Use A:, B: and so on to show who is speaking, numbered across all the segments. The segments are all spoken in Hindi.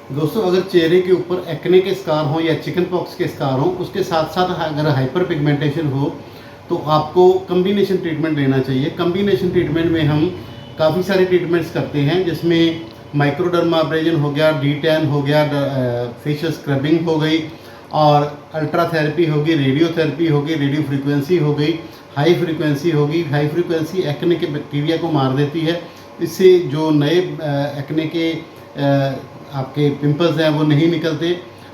A: दोस्तों, अगर चेहरे के ऊपर एक्ने के स्कार हों या चिकन पॉक्स के स्कार हों, उसके साथ साथ अगर हाइपर पिगमेंटेशन हो तो आपको कम्बिनेशन ट्रीटमेंट लेना चाहिए। कम्बिनेशन ट्रीटमेंट में हम काफ़ी सारे ट्रीटमेंट्स करते हैं, जिसमें माइक्रोडर्माब्रेजन हो गया, डी10 हो गया, फेशियल स्क्रबिंग हो गई, और अल्ट्रा थेरेपी होगी, रेडियोथेरेपी होगी, रेडियो फ्रीक्वेंसी हो गई, हाई फ्रीक्वेंसी होगी। हाई फ्रीक्वेंसी एक्ने के बैक्टीरिया को मार देती है, इससे जो नए एक्ने के आपके पिंपल्स हैं वो नहीं निकलते,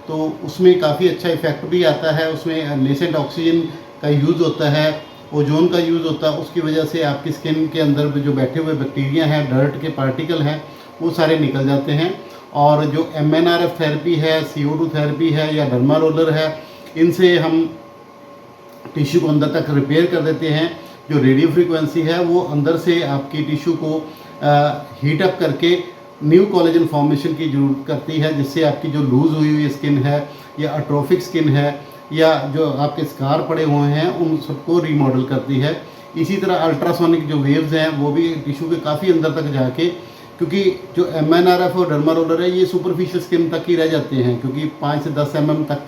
A: तो उसमें काफ़ी अच्छा इफ़ेक्ट भी आता है। उसमें नेसेंट ऑक्सीजन का यूज़ होता है, ओजोन का यूज़ होता है, उसकी वजह से आपकी स्किन के अंदर जो बैठे हुए बैक्टीरिया हैं, डर्ट के पार्टिकल हैं, वो सारे निकल जाते हैं। और जो MNRF थेरेपी है, CO2 थेरेपी है या डर्मा रोलर है, इनसे हम टिश्यू को अंदर तक रिपेयर कर देते हैं। जो रेडियो फ्रीक्वेंसी है वो अंदर से आपकी टिश्यू को हीट अप करके न्यू कोलेजन फॉर्मेशन की जरूरत करती है, जिससे आपकी जो लूज़ हुई हुई स्किन है या अट्रोफिक स्किन है या जो आपके स्कार पड़े हुए हैं, उन सबको रीमॉडल करती है। इसी तरह अल्ट्रासोनिक जो वेव्स हैं वो भी टिश्यू के काफ़ी अंदर तक जाके, क्योंकि जो MNRF और डर्मा रोलर है ये सुपरफिशियल स्किन तक ही रह जाते हैं, क्योंकि 5 से 10 mm तक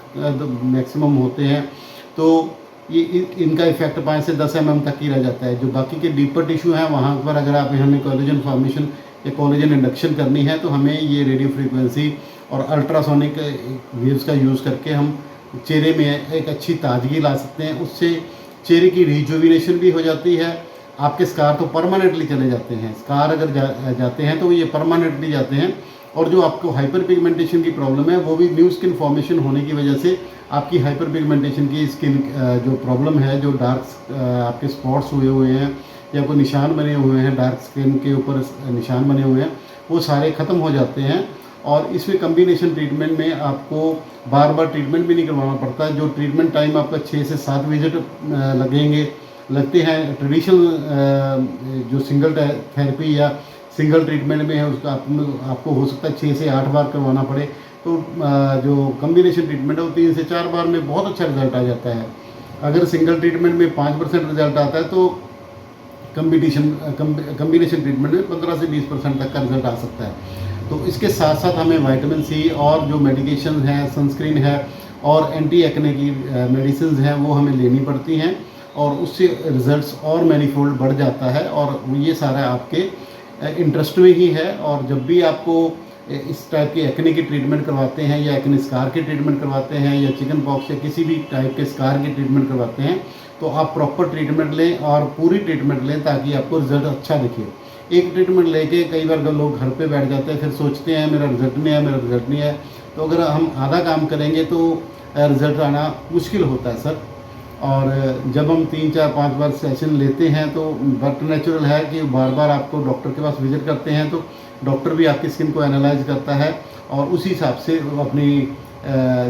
A: मैक्सिमम होते हैं, तो ये इनका इफेक्ट 5 से 10 mm तक ही रह जाता है। जो बाकी के डीपर टिश्यू हैं वहाँ पर अगर आप हमें कोलेजन फॉर्मेशन या कोलेजन इंडक्शन करनी है तो हमें ये रेडियो फ्रीक्वेंसी और अल्ट्रासोनिक वेव्स का यूज़ करके हम चेहरे में एक अच्छी ताजगी ला सकते हैं। उससे चेहरे की रिजुविनेशन भी हो जाती है। आपके स्कार तो परमानेंटली चले जाते हैं, स्कार अगर जाते हैं तो ये परमानेंटली जाते हैं। और जो आपको हाइपर पिगमेंटेशन की प्रॉब्लम है वो भी न्यू स्किन फॉर्मेशन होने की वजह से आपकी हाइपर पिगमेंटेशन की स्किन जो प्रॉब्लम है, जो डार्क आपके स्पॉट्स हुए हैं या कोई निशान बने हुए हैं, डार्क स्किन के ऊपर निशान बने हुए हैं, वो सारे ख़त्म हो जाते हैं। और इसमें कम्बिनेशन ट्रीटमेंट में आपको बार बार ट्रीटमेंट भी नहीं करवाना पड़ता। जो ट्रीटमेंट टाइम आपका 6 से 7 विजिट लगते हैं। ट्रेडिशनल जो सिंगल थेरेपी या सिंगल ट्रीटमेंट में है उसका आपको हो सकता है 6 से 8 बार करवाना पड़े, तो जो कम्बिनेशन ट्रीटमेंट है वो 3 से 4 बार में बहुत अच्छा रिजल्ट आ जाता है। अगर सिंगल ट्रीटमेंट में 5% रिजल्ट आता है तो कम्बिनेशन ट्रीटमेंट में 15 से 20% तक का रिजल्ट आ सकता है। तो इसके साथ साथ हमें विटामिन सी और जो मेडिकेशन है, सनस्क्रीन है और एंटी एक्ने की मेडिसिन हैं वो हमें लेनी पड़ती हैं, और उससे रिजल्ट्स और मैनीफोल्ड बढ़ जाता है। और ये सारा आपके इंटरेस्ट में ही है। और जब भी आपको इस टाइप की एक्ने की ट्रीटमेंट करवाते हैं या एक्ने स्कार की ट्रीटमेंट करवाते हैं या चिकन पॉक्स या किसी भी टाइप के स्कार की ट्रीटमेंट करवाते हैं, तो आप प्रॉपर ट्रीटमेंट लें और पूरी ट्रीटमेंट लें ताकि आपको रिजल्ट अच्छा दिखे। एक ट्रीटमेंट लेके कई बार लोग घर पे बैठ जाते हैं, फिर सोचते हैं मेरा रिजल्ट नहीं है, मेरा रिजल्ट नहीं है। तो अगर हम आधा काम करेंगे तो रिजल्ट आना मुश्किल होता है सर। और जब हम 3, 4, 5 बार सेशन लेते हैं तो बट नेचुरल है कि बार बार आपको डॉक्टर के पास विजिट करते हैं, तो डॉक्टर भी आपकी स्किन को एनालाइज करता है और उसी हिसाब से अपनी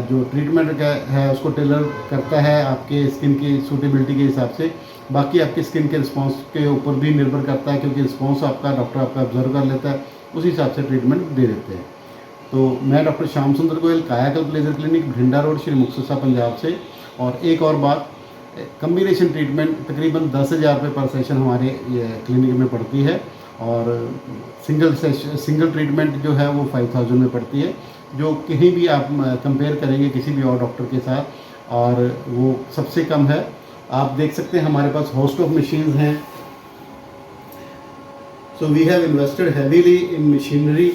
A: जो ट्रीटमेंट है उसको टेलर करता है आपके स्किन की सूटेबिलिटी के हिसाब से। बाकी आपकी स्किन के रिस्पॉन्स के ऊपर भी निर्भर करता है, क्योंकि रिस्पॉन्स आपका डॉक्टर आपका ऑब्जर्व कर लेता है, उसी हिसाब से ट्रीटमेंट दे देते हैं। तो मैं डॉक्टर श्याम सुंदर गोयल, कायाकल्प laser clinic, भिंडा road, Shri Muktsar Punjab से। और एक और बात, कम्बिनेशन ट्रीटमेंट तकरीबन 10,000 रुपये पर सेशन हमारे क्लिनिक में पड़ती है, और सिंगल ट्रीटमेंट जो है वो 5,000 में पड़ती है, जो कहीं भी आप कंपेयर करेंगे किसी भी और डॉक्टर के साथ, और वो सबसे कम है। आप देख सकते हैं हमारे पास होस्ट ऑफ मशीन्स हैं। So we have invested heavily in machinery,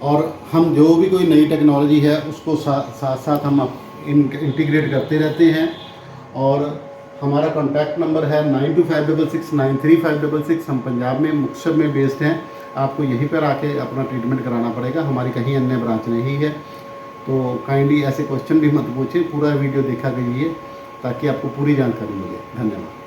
A: और हम जो भी कोई नई टेक्नोलॉजी है उसको साथ साथ हम इंटीग्रेट करते रहते हैं। और हमारा कॉन्टैक्ट नंबर है 9256693566। हम पंजाब में मुक्तसर में बेस्ड हैं। आपको यहीं पर आके अपना ट्रीटमेंट कराना पड़ेगा, हमारी कहीं अन्य ब्रांच नहीं है। तो काइंडली ऐसे क्वेश्चन भी मत पूछें, पूरा वीडियो देखा कीजिए ताकि आपको पूरी जानकारी मिले। धन्यवाद।